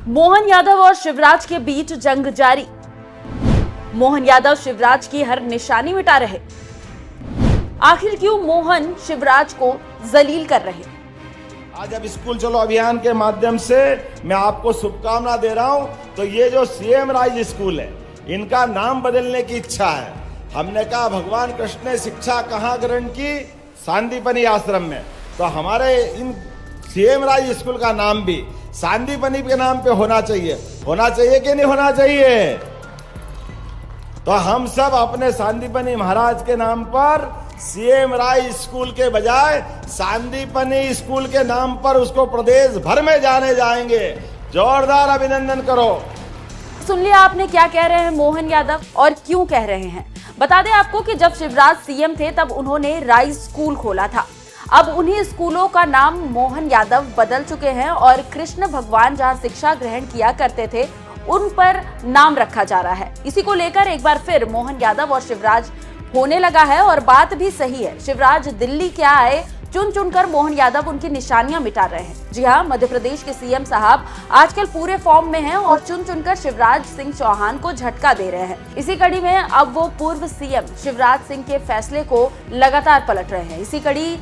मोहन यादव और शिवराज के बीच जंग जारी। मोहन यादव शिवराज की हर निशानी मिटा रहे। आखिर क्यों मोहन शिवराज को जलील कर रहे? आज अब स्कूल चलो अभियान के माध्यम से मैं आपको शुभकामना दे रहा हूं। तो ये जो सीएम राइज स्कूल है, इनका नाम बदलने की इच्छा है। हमने कहा भगवान कृष्ण ने शिक्षा कहाँ ग्रहण की? सांदीपनी आश्रम में। तो हमारे इन सीएम राइज स्कूल का नाम भी सांदीपनी के नाम पे होना चाहिए कि नहीं होना चाहिए? तो हम सब अपने सांदीपनी महाराज के नाम पर सीएम राइज स्कूल के बजाय सांदीपनी स्कूल के नाम पर उसको प्रदेश भर में जाने जाएंगे। जोरदार अभिनंदन करो। सुन लिया आपने क्या कह रहे हैं मोहन यादव और क्यों कह रहे हैं। बता दें आपको कि जब शिवराज सीएम थे तब उन्होंने राइज स्कूल खोला था। अब उन्हीं स्कूलों का नाम मोहन यादव बदल चुके हैं और कृष्ण भगवान जहां शिक्षा ग्रहण किया करते थे उन पर नाम रखा जा रहा है। इसी को लेकर एक बार फिर मोहन यादव और शिवराज होने लगा है और बात भी सही है। शिवराज दिल्ली क्या आए, चुन चुनकर मोहन यादव उनकी निशानियां मिटा रहे हैं। जी हां, मध्य प्रदेश के सीएम साहब आजकल पूरे फॉर्म में हैं और चुन चुनकर शिवराज सिंह चौहान को झटका दे रहे हैं। इसी कड़ी में अब वो पूर्व सीएम शिवराज सिंह के फैसले को लगातार पलट रहे हैं। इसी कड़ी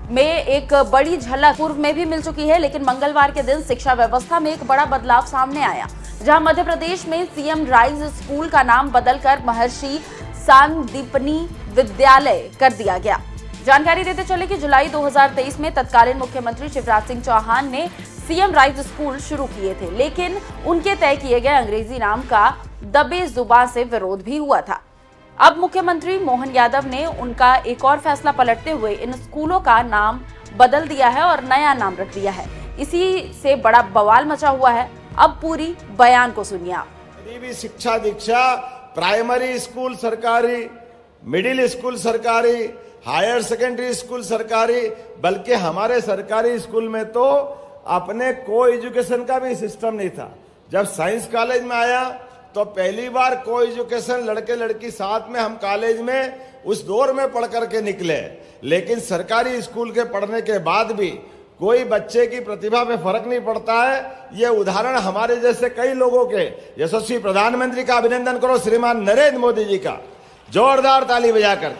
में एक बड़ी झलक पूर्व में भी मिल चुकी है, लेकिन मंगलवार के दिन शिक्षा व्यवस्था में एक बड़ा बदलाव सामने आया, जहां मध्य प्रदेश में सीएम राइज स्कूल का नाम बदलकर महर्षि सांदीपनी विद्यालय कर दिया गया। जानकारी देते चले कि जुलाई 2023 में तत्कालीन मुख्यमंत्री शिवराज सिंह चौहान ने सीएम राइज स्कूल शुरू किए थे, लेकिन उनके तय किए गए अंग्रेजी नाम का दबे जुबान से विरोध भी हुआ था। अब मुख्यमंत्री मोहन यादव ने उनका एक और फैसला पलटते हुए इन स्कूलों का नाम बदल दिया है और नया नाम रख दिया है। इसी से बड़ा बवाल मचा हुआ है। अब पूरी बयान को सुनिए आप। गरीबी शिक्षा दीक्षा, प्राइमरी स्कूल सरकारी, मिडिल स्कूल सरकारी, हायर सेकेंडरी स्कूल सरकारी, बल्कि हमारे सरकारी स्कूल में तो अपने को एजुकेशन का भी सिस्टम नहीं था। जब साइंस कॉलेज में आया तो पहली बार को एजुकेशन, लड़के लड़की साथ में, हम कॉलेज में उस दौर में पढ़ करके निकले। लेकिन सरकारी स्कूल के पढ़ने के बाद भी कोई बच्चे की प्रतिभा में फर्क नहीं पड़ता है। ये उदाहरण हमारे जैसे कई लोगों के, यशस्वी प्रधानमंत्री का अभिनंदन करो, श्रीमान नरेंद्र मोदी जी का जोरदार ताली बजाकर।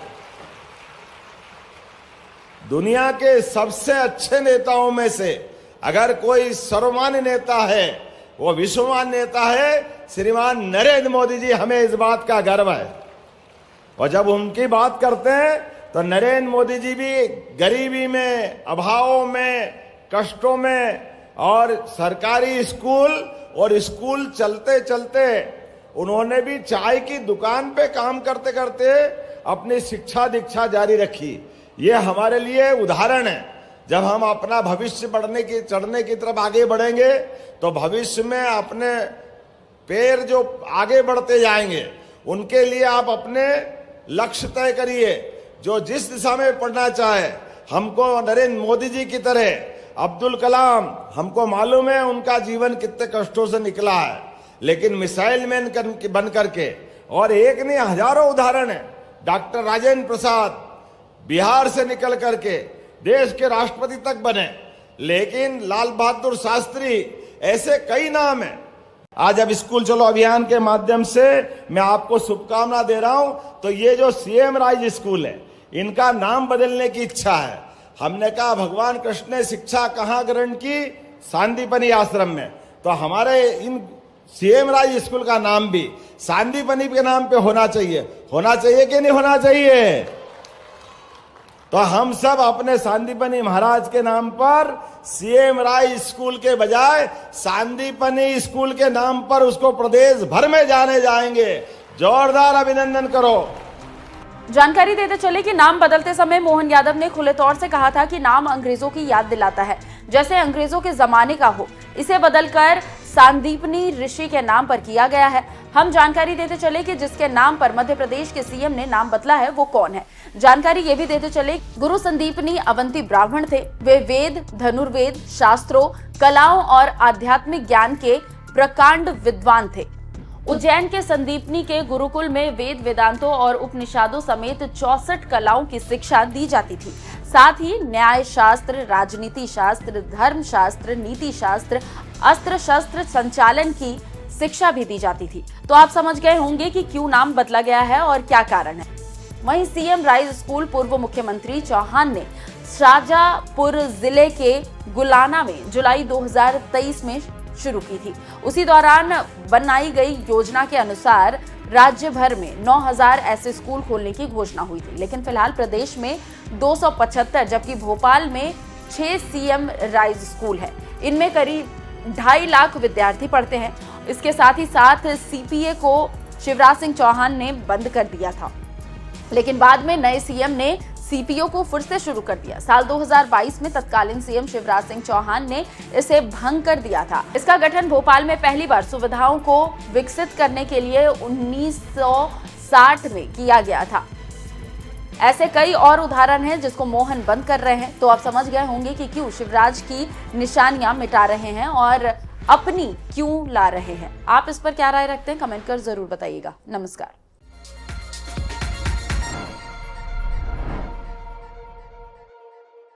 दुनिया के सबसे अच्छे नेताओं में से अगर कोई सर्वमान्य नेता है, वो विश्वमान्य नेता है श्रीमान नरेंद्र मोदी जी। हमें इस बात का गर्व है। और जब उनकी बात करते हैं तो नरेंद्र मोदी जी भी गरीबी में, अभावों में, कष्टों में, और सरकारी स्कूल और स्कूल चलते चलते उन्होंने भी चाय की दुकान पे काम करते करते अपनी शिक्षा दीक्षा जारी रखी। ये हमारे लिए उदाहरण है। जब हम अपना भविष्य चढ़ने की तरफ आगे बढ़ेंगे तो भविष्य में अपने पैर जो आगे बढ़ते जाएंगे, उनके लिए आप अपने लक्ष्य तय करिए। जो जिस दिशा में पढ़ना चाहे, हमको नरेंद्र मोदी जी की तरह अब्दुल कलाम, हमको मालूम है उनका जीवन कितने कष्टों से निकला है, लेकिन मिसाइल मैन बन करके, और एक नहीं हजारों उदाहरण है। डॉक्टर राजेंद्र प्रसाद बिहार से निकल करके देश के राष्ट्रपति तक बने, लेकिन लाल बहादुर शास्त्री, ऐसे कई नाम हैं। आज अब स्कूल चलो अभियान के माध्यम से मैं आपको शुभकामना दे रहा हूं। तो ये जो सीएम राइज स्कूल है, इनका नाम बदलने की इच्छा है। हमने कहा भगवान कृष्ण ने शिक्षा कहाँ ग्रहण की? सांदीपनी आश्रम में। तो हमारे इन सीएम राइज स्कूल का नाम भी सांदीपनी के नाम पे होना चाहिए कि नहीं होना चाहिए? तो हम सब अपने सांदीपनी महाराज के नाम पर सीएम राइज स्कूल के बजाय सांदीपनी स्कूल के नाम पर उसको प्रदेश भर में जाने जाएंगे। जोरदार अभिनंदन करो। जानकारी देते चले कि नाम बदलते समय मोहन यादव ने खुले तौर से कहा था कि नाम अंग्रेजों की याद दिलाता है, जैसे अंग्रेजों के जमाने का हो। इसे बदलकर सांदीपनी ऋषि के नाम पर किया गया है। हम जानकारी देते चले कि जिसके नाम पर मध्य प्रदेश के सीएम ने नाम बदला है वो कौन है। जानकारी ये भी देते चले, गुरु संदीपनी अवंती ब्राह्मण थे। वे वेद, धनुर्वेद, शास्त्रों, कलाओं और आध्यात्मिक ज्ञान के प्रकांड विद्वान थे। उज्जैन के संदीपनी के गुरुकुल में वेद, वेदांतों और उपनिषदों समेत 64 कलाओं की शिक्षा दी जाती थी। साथ ही न्याय शास्त्र, राजनीति शास्त्र, धर्म शास्त्र, नीति शास्त्र अस्त्र शस्त्र संचालन की शिक्षा भी दी जाती थी। तो आप समझ गए होंगे कि क्यों नाम बदला गया है और क्या कारण है। वहीं सीएम राइज स्कूल पूर्व मुख्यमंत्री चौहान ने शाजापुर जिले के गुलाना में जुलाई 2023 में शुरू की थी। उसी दौरान बनाई गई योजना के अनुसार राज्य भर में 9000 ऐसे स्कूल खोलने की घोषणा हुई थी, लेकिन फिलहाल प्रदेश में 275 जबकि भोपाल में 6 सीएम राइज स्कूल है। इनमें करीब 2.5 लाख विद्यार्थी पढ़ते हैं। इसके साथ ही साथ सीपीए को शिवराज सिंह चौहान ने बंद कर दिया था, लेकिन बाद में नए सीएम ने सीपीओ को फिर से शुरू कर दिया। साल 2022 में तत्कालीन सीएम शिवराज सिंह चौहान ने इसे भंग कर दिया था। इसका गठन भोपाल में पहली बार सुविधाओं को विकसित करने के लिए 1960 में किया गया था। ऐसे कई और उदाहरण हैं जिसको मोहन बंद कर रहे हैं। तो आप समझ गए होंगे कि क्यों शिवराज की निशानियां मिटा रहे हैं और अपनी क्यों ला रहे हैं। आप इस पर क्या राय रखते हैं, कमेंट कर जरूर बताइएगा। नमस्कार।